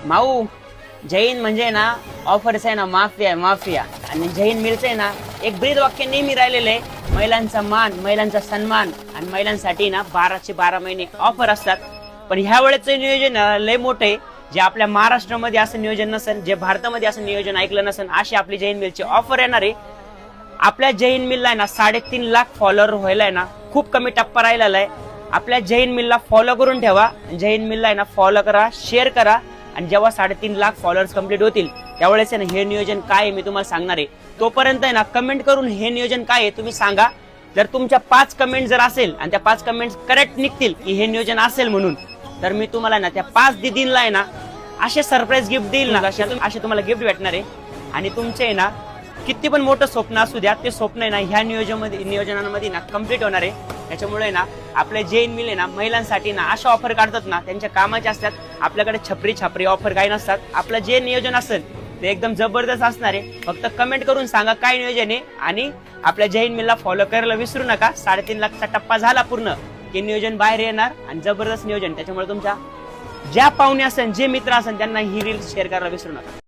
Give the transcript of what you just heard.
माऊ जैन म्हणजे ना ऑफर्स आहे ना माफिया आहे माफिया. आणि जैन मिलचं आहे ना एक ब्रीद वाक्य नेहमी राहिलेलं आहे, महिलांचा मान, महिलांचा सन्मान आणि महिलांसाठी ना 12चे 12 महिने ऑफर असतात. पण ह्या वेळेचं नियोजन लय मोठं आहे, जे आपल्या महाराष्ट्रामध्ये असं नियोजन नसेल, जे भारतामध्ये असं नियोजन ऐकलं नसेल, अशी आपली जैन मिलची ऑफर येणार आहे. आपल्या जैन मिलला आहे ना 3.5 लाख फॉलोअर व्हायला आहे ना खूप कमी टप्पा राहिलेला आहे. आपल्या जैन मिलला फॉलो करून ठेवा. जैन मिलला आहे ना फॉलो करा, शेअर करा. आणि जेव्हा 3.5 लाख फॉलोअर्स कंप्लीट होतील त्यावेळेस आहे ना हे नियोजन काय आहे मी तुम्हाला सांगणार आहे. तोपर्यंत आहे ना कमेंट करून हे नियोजन काय आहे तुम्ही सांगा. जर तुमच्या 5 कमेंट जर असेल आणि त्या 5 कमेंट करेक्ट निघतील की हे नियोजन असेल म्हणून, तर मी तुम्हाला ना त्या 5 दीदींना आहे ना असे सरप्राईज गिफ्ट देईल ना, असे तुम्हाला गिफ्ट भेटणार आहे. आणि तुमचे आहे ना किती पण मोठं स्वप्न असू द्या, ते स्वप्न आहे ना ह्या नियोजनांमध्ये ना कम्प्लीट होणार आहे. त्याच्यामुळे ना आपले जैन मिल आहे ना महिलांसाठी ना अशा ऑफर काढतात ना त्यांच्या कामाचे असतात. आपल्याकडे छपरी ऑफर काही नसतात. आपलं जे नियोजन असेल ते एकदम जबरदस्त असणार आहे. फक्त कमेंट करून सांगा काय नियोजन आहे आणि आपल्या जैन मिलला फॉलो करायला विसरू नका. 3.5 लाखचा टप्पा झाला पूर्ण की नियोजन बाहेर येणार आणि जबरदस्त नियोजन. त्याच्यामुळे तुमच्या ज्या पाहुणे असेल, जे मित्र असेल त्यांना ही रील शेअर करायला विसरू नका.